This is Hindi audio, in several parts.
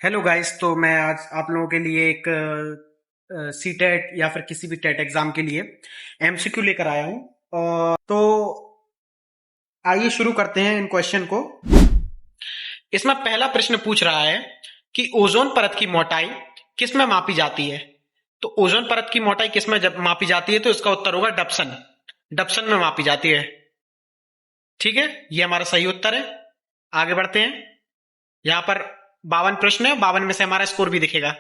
Hello guys. तो मैं आज आप लोगों के लिए एक सी टेट या फिर किसी भी टेट एग्जाम के लिए एमसीक्यू लेकर आया हूँ। तो आइए शुरू करते हैं इन क्वेश्चन को। इसमें पहला प्रश्न पूछ रहा है कि ओजोन परत की मोटाई किस में मापी जाती है। तो ओजोन परत की मोटाई किस में जब मापी जाती है तो इसका उत्तर होगा डप्सन। डप्सन में मापी जाती है। ठीक है, ये हमारा सही उत्तर है। आगे बढ़ते हैं। यहाँ पर 52 प्रश्न है, 52 में से हमारा स्कोर भी दिखेगा।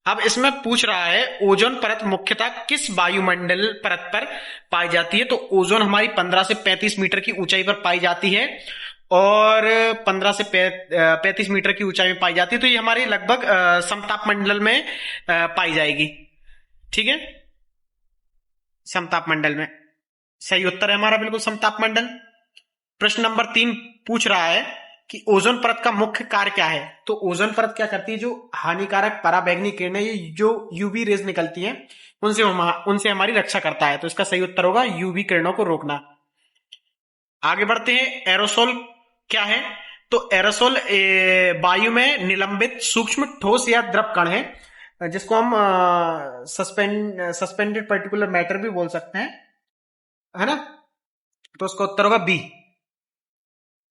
अब इसमें पूछ रहा है ओजोन परत मुख्यतः किस वायुमंडल परत पर पाई जाती है। तो ओजोन हमारी 15 से 35 मीटर की ऊंचाई पर पाई जाती है और 15 से 35 मीटर की ऊंचाई में पाई जाती है। तो ये हमारी लगभग समताप मंडल में पाई जाएगी। ठीक है, समताप मंडल में सही उत्तर है हमारा, बिल्कुल समताप मंडल। प्रश्न नंबर 3 पूछ रहा है कि ओजोन परत का मुख्य कार्य क्या है। तो ओजोन परत क्या करती है, जो हानिकारक पराबैंगनी किरणें, ये जो यूवी रेज निकलती हैं, उनसे हमारी रक्षा करता है। तो इसका सही उत्तर होगा यूवी किरणों को रोकना। आगे बढ़ते हैं। एरोसोल क्या है। तो एरोसोल वायु में निलंबित सूक्ष्म ठोस या द्रव कण है, जिसको हम सस्पेंडेड पर्टिकुलर मैटर भी बोल सकते हैं, है ना। तो उसका उत्तर होगा बी।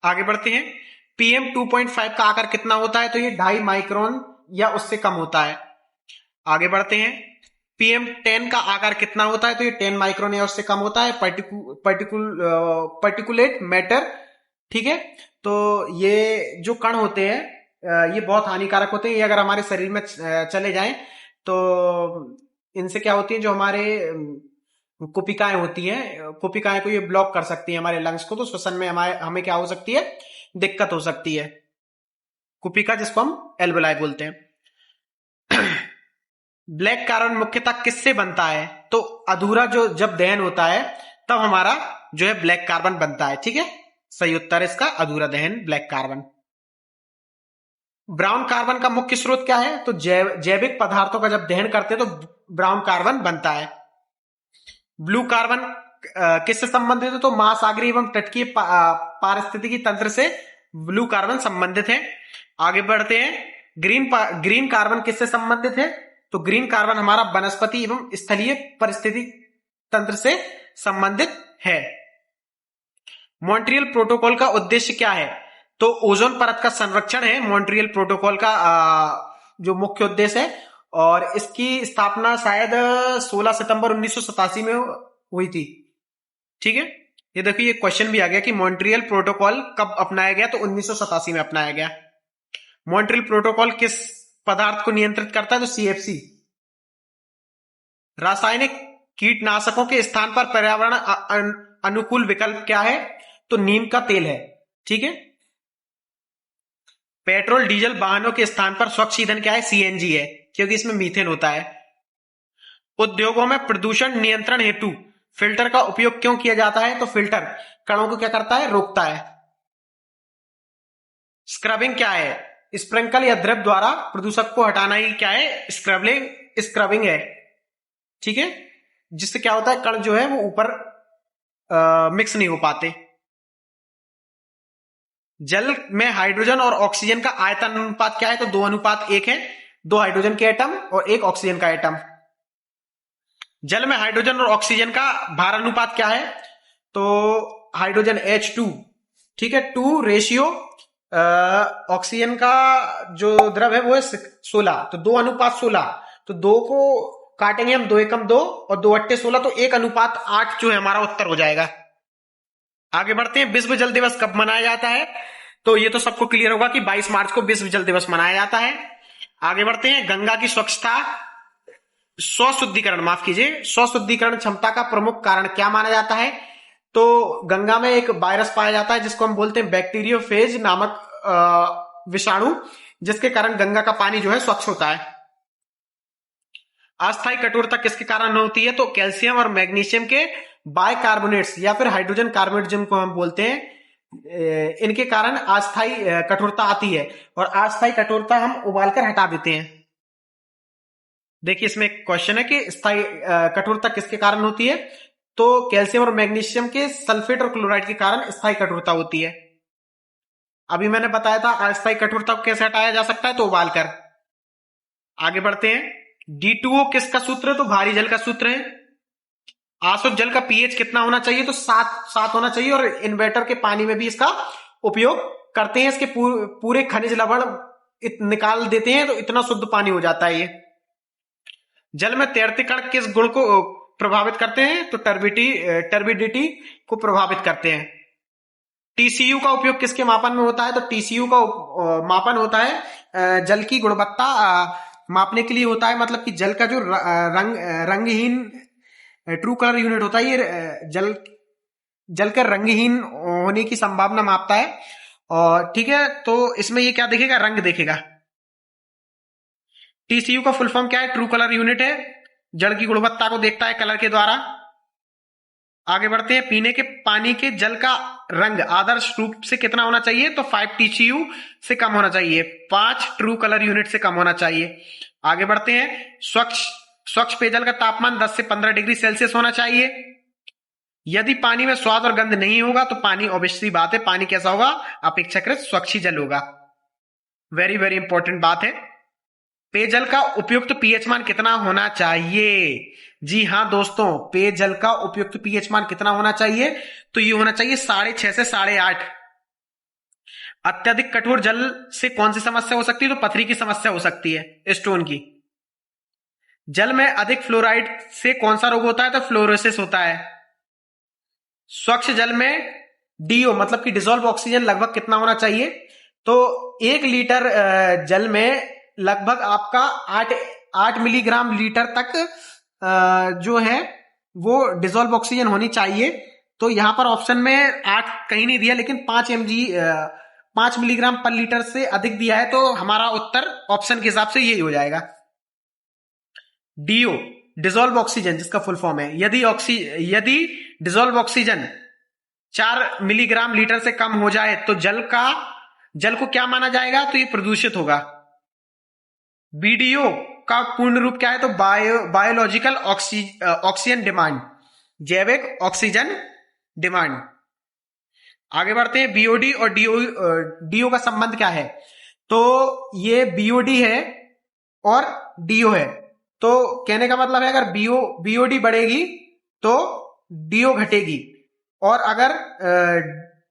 आगे बढ़ते हैं। पीएम 2.5 का आकार कितना होता है। तो ये 2.5 माइक्रोन या उससे कम होता है। आगे बढ़ते हैं। पीएम 10 का आकार कितना होता है। तो ये 10 माइक्रोन या उससे कम होता है। Particulate matter. ठीक है, तो ये जो कण होते हैं, ये बहुत हानिकारक होते हैं। ये अगर हमारे शरीर में चले जाएं तो इनसे क्या होती है, जो हमारे कुपिकाएं होती हैं, कुपिकाएं को ये ब्लॉक कर सकती है हमारे लंग्स को। तो श्वसन में हमें क्या हो सकती है, दिक्कत हो सकती है। कुपिका जिसको हम एल्वेलाई बोलते हैं। ब्लैक कार्बन मुख्यतः किससे बनता है। तो अधूरा जो जब दहन होता है तब हमारा जो है ब्लैक कार्बन बनता है। ठीक है, सही उत्तर है इसका अधूरा दहन, ब्लैक कार्बन। ब्राउन कार्बन का मुख्य स्रोत क्या है। तो जैविक पदार्थों का जब दहन करते हैं तो ब्राउन कार्बन बनता है। ब्लू कार्बन किससे संबंधित है। तो महासागरीय एवं तटकीय पारिस्थितिकी तंत्र से ब्लू कार्बन संबंधित है। आगे बढ़ते हैं। ग्रीन कार्बन किससे संबंधित है। तो ग्रीन कार्बन हमारा वनस्पति एवं स्थलीय परिस्थिति तंत्र से संबंधित है। मॉन्ट्रियल प्रोटोकॉल का उद्देश्य क्या है। तो ओजोन परत का संरक्षण है मॉन्ट्रियल प्रोटोकॉल का जो मुख्य उद्देश्य है। और इसकी स्थापना शायद 16 सितंबर 1987 में हुई थी। ठीक है, ये देखिए ये क्वेश्चन भी आ गया कि मॉन्ट्रियल प्रोटोकॉल कब अपनाया गया। तो 1987 में अपनाया गया। मॉन्ट्रियल प्रोटोकॉल किस पदार्थ को नियंत्रित करता है। तो सीएफसी। रासायनिक कीटनाशकों के स्थान पर पर्यावरण अनुकूल विकल्प क्या है। तो नीम का तेल है। ठीक है। पेट्रोल डीजल वाहनों के स्थान पर स्वच्छ ईंधन क्या है, सीएनजी है, क्योंकि इसमें मीथेन होता है। उद्योगों में प्रदूषण नियंत्रण हेतु फिल्टर का उपयोग क्यों किया जाता है। तो फिल्टर कणों को क्या करता है, रोकता है। स्क्रबिंग क्या है। स्प्रिंकल या द्रव द्वारा प्रदूषक को हटाना ही क्या है, स्क्रबिंग है। ठीक है, जिससे क्या होता है, कण जो है वो ऊपर मिक्स नहीं हो पाते। जल में हाइड्रोजन और ऑक्सीजन का आयतन अनुपात क्या है। तो 2:1 है। 2 हाइड्रोजन के एटम और 1 ऑक्सीजन का एटम। जल में हाइड्रोजन और ऑक्सीजन का भार अनुपात क्या है। तो हाइड्रोजन H2, ठीक है, 2 रेशियो ऑक्सीजन का जो द्रव है वो है 16। तो 2:16। तो 2 को काटेंगे हम, 2 एकम 2 और 2 अट्टे 16, तो 1:8 जो है हमारा उत्तर हो जाएगा। आगे बढ़ते हैं। विश्व जल दिवस कब मनाया जाता है। तो ये तो सबको क्लियर होगा कि 22 मार्च को विश्व जल दिवस मनाया जाता है। आगे बढ़ते हैं। गंगा की स्वच्छता स्वशुद्धिकरण, माफ कीजिए, स्वशुद्धिकरण क्षमता का प्रमुख कारण क्या माना जाता है। तो गंगा में एक वायरस पाया जाता है जिसको हम बोलते हैं बैक्टीरियोफेज नामक विषाणु, जिसके कारण गंगा का पानी जो है स्वच्छ होता है। अस्थायी कठोरता किसके कारण होती है। तो कैल्शियम और मैग्नीशियम के बाइकार्बोनेट्स या फिर हाइड्रोजन कार्बोनेट जिनको हम बोलते हैं, इनके कारण अस्थायी कठोरता आती है। और अस्थायी कठोरता हम उबालकर हटा देते हैं। देखिए इसमें एक क्वेश्चन है कि स्थायी कठोरता किसके कारण होती है। तो कैल्शियम और मैग्नीशियम के सल्फेट और क्लोराइड के कारण स्थायी कठोरता होती है। अभी मैंने बताया था अस्थायी कठोरता को कैसे हटाया जा सकता है, तो उबाल कर। आगे बढ़ते हैं। D2O किसका सूत्र है, तो भारी जल का सूत्र है। आसुत जल का पीएच कितना होना चाहिए, तो 7 होना चाहिए। और इन्वर्टर के पानी में भी इसका उपयोग करते हैं। इसके पूरे खनिज लवण निकाल देते हैं, तो इतना शुद्ध पानी हो जाता है ये। जल में तैरते कण किस गुण को प्रभावित करते हैं, तो टर्बिडिटी को प्रभावित करते हैं। टीसीयू का उपयोग किसके मापन में होता है, तो टीसीयू का मापन होता है जल की गुणवत्ता मापने के लिए होता है। मतलब कि जल का जो रंगहीन ट्रू कलर यूनिट होता है, ये जल का रंगहीन होने की संभावना मापता है। और ठीक है, तो इसमें ये क्या देखेगा, रंग देखेगा। टीसीयू का फुल फॉर्म क्या है, ट्रू कलर यूनिट है। जल की गुणवत्ता को देखता है कलर के द्वारा। आगे बढ़ते हैं। पीने के पानी के जल का रंग आदर्श रूप से कितना होना चाहिए, तो 5 टीसीयू से कम होना चाहिए, 5 ट्रू कलर यूनिट से कम होना चाहिए। आगे बढ़ते हैं। स्वच्छ पेयजल का तापमान 10 से 15 डिग्री सेल्सियस होना चाहिए। यदि पानी में स्वाद और गंध नहीं होगा, तो पानी ऑब्वियसली बात है, पानी कैसा होगा, अपेक्षाकृत स्वच्छ ही जल होगा। वेरी वेरी इंपॉर्टेंट बात है। पेयजल का उपयुक्त पीएच मान कितना होना चाहिए? जी हां दोस्तों, पेयजल का उपयुक्त पीएच मान कितना होना चाहिए, तो ये होना चाहिए 6.5 से 8.5। अत्यधिक कठोर जल से कौन सी समस्या हो सकती है, तो पथरी की समस्या हो सकती है, स्टोन की। जल में अधिक फ्लोराइड से कौन सा रोग होता है, तो फ्लोरोसिस होता है। स्वच्छ जल में डीओ मतलब कि डिसॉल्व ऑक्सीजन लगभग कितना होना चाहिए, तो 1 लीटर जल में लगभग आपका 8 मिलीग्राम लीटर तक जो है वो डिसॉल्व ऑक्सीजन होनी चाहिए। तो यहां पर ऑप्शन में 8 कहीं नहीं दिया, लेकिन 5 मिलीग्राम पर लीटर से अधिक दिया है, तो हमारा उत्तर ऑप्शन के हिसाब से यही हो जाएगा। डीओ डिसॉल्व ऑक्सीजन जिसका फुल फॉर्म है, यदि डिसॉल्व ऑक्सीजन 4 मिलीग्राम लीटर से कम हो जाए, तो जल को क्या माना जाएगा, तो ये प्रदूषित होगा। बीडीओ का पूर्ण रूप क्या है, तो बायोलॉजिकल ऑक्सीजन डिमांड, जैविक ऑक्सीजन डिमांड। आगे बढ़ते हैं। बीओडी और डीओ का संबंध क्या है, तो ये बीओडी है और डीओ है। तो कहने का मतलब है, अगर बीओडी बढ़ेगी तो डीओ घटेगी, और अगर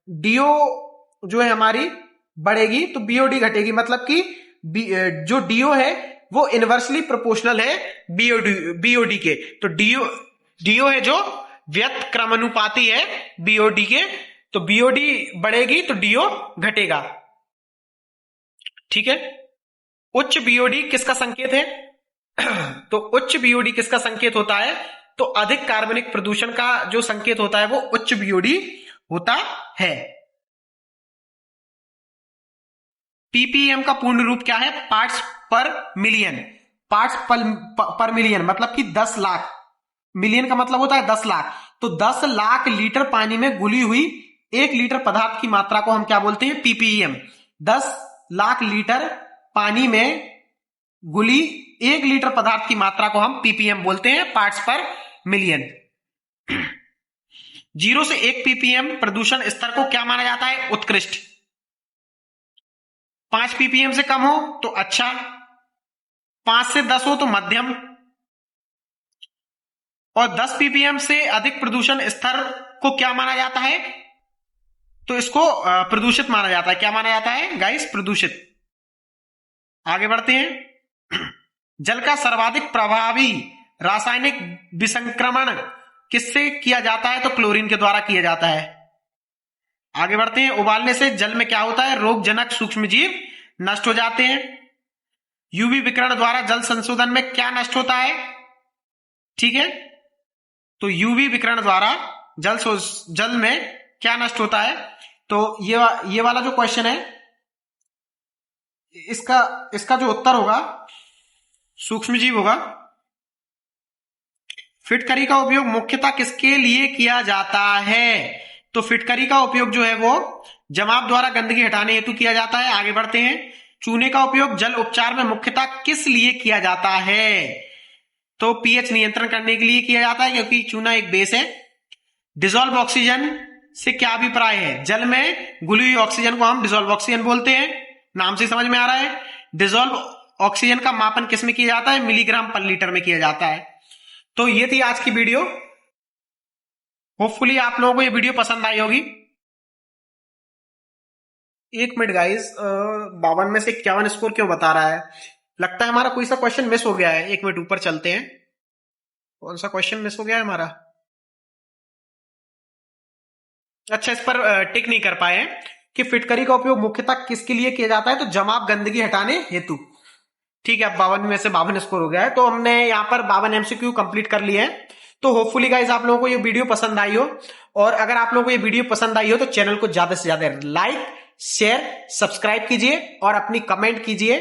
डीओ जो है हमारी बढ़ेगी तो बीओडी घटेगी। मतलब कि जो डीओ है वो इनवर्सली प्रोपोर्शनल है बीओडी के। तो डीओ है जो व्यतक्रमानुपाती है बीओडी के, तो बीओडी बढ़ेगी तो डीओ घटेगा। ठीक है। उच्च बीओडी किसका संकेत है, तो उच्च बीओडी किसका संकेत होता है, तो अधिक कार्बनिक प्रदूषण का जो संकेत होता है वो उच्च बीओडी होता है। पीपीएम का पूर्ण रूप क्या है, पार्ट्स पर मिलियन। पार्ट्स पर मिलियन मतलब कि 10 लाख, मिलियन का मतलब होता है 10 लाख। तो 10 लाख लीटर पानी में घुली हुई 1 लीटर पदार्थ की मात्रा को हम क्या बोलते हैं, पीपीएम। 10 लाख लीटर पानी में घुली 1 लीटर पदार्थ की मात्रा को हम पीपीएम बोलते हैं, पार्ट्स पर मिलियन। 0 से 1 पीपीएम प्रदूषण स्तर को क्या माना जाता है, उत्कृष्ट। 5 पीपीएम से कम हो तो अच्छा, 5 से 10 हो तो मध्यम, और 10 पीपीएम से अधिक प्रदूषण स्तर को क्या माना जाता है, तो इसको प्रदूषित माना जाता है। क्या माना जाता है गाइस, प्रदूषित। आगे बढ़ते हैं। जल का सर्वाधिक प्रभावी रासायनिक विसंक्रमण किससे किया जाता है, तो क्लोरीन के द्वारा किया जाता है। आगे बढ़ते हैं। उबालने से जल में क्या होता है, रोगजनक सूक्ष्मजीव नष्ट हो जाते हैं। यूवी विकिरण द्वारा जल संशोधन में क्या नष्ट होता है, ठीक है, तो यूवी विकिरण द्वारा जल में क्या नष्ट होता है, तो ये वाला जो क्वेश्चन है इसका जो उत्तर होगा सूक्ष्मजीव होगा। फिटकरी का उपयोग मुख्यतः किसके लिए किया जाता है, तो फिटकरी का उपयोग जो है वो जमाव द्वारा गंदगी हटाने हेतु किया जाता है। आगे बढ़ते हैं। चूने का उपयोग जल उपचार में मुख्यतः किस लिए किया जाता है, तो पीएच नियंत्रण करने के लिए किया जाता है, क्योंकि चूना एक बेस है। डिसॉल्व ऑक्सीजन से क्या अभिप्राय है? जल में घुली हुई ऑक्सीजन को हम डिसॉल्व ऑक्सीजन बोलते हैं, नाम से समझ में आ रहा है। डिसॉल्व ऑक्सीजन का मापन किस में किया जाता है? मिलीग्राम पर लीटर में किया जाता है। तो ये थी आज की वीडियो। होपफुली आप लोगों को ये वीडियो पसंद आई होगी। 1 मिनट गाइस, 52 में से 51 स्कोर क्यों बता रहा है? लगता है हमारा कोई सा क्वेश्चन मिस हो गया है। 1 मिनट ऊपर चलते हैं, कौन सा क्वेश्चन मिस हो गया है हमारा? अच्छा, इस पर टिक नहीं कर पाए हैं कि फिटकरी का उपयोग मुख्यतः किसके लिए किया जाता है? तो जमाव गंदगी हटाने हेतु। ठीक है, अब 52 में से 52 स्कोर हो गया है, तो हमने यहाँ पर 52 एमसीक्यू कंप्लीट कर लिए हैं। तो होपफुली गाइस आप लोगों को ये वीडियो पसंद आई हो, और अगर आप लोगों को ये वीडियो पसंद आई हो तो चैनल को ज्यादा से ज्यादा लाइक, शेयर, सब्सक्राइब कीजिए और अपनी कमेंट कीजिए।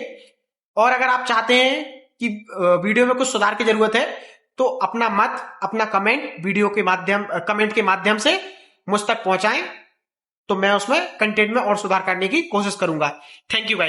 और अगर आप चाहते हैं कि वीडियो में कुछ सुधार की जरूरत है तो अपना मत, अपना कमेंट वीडियो के माध्यम, कमेंट के माध्यम से मुझ तक पहुंचाएं, तो मैं उसमें कंटेंट में और सुधार करने की कोशिश करूंगा। Thank you guys.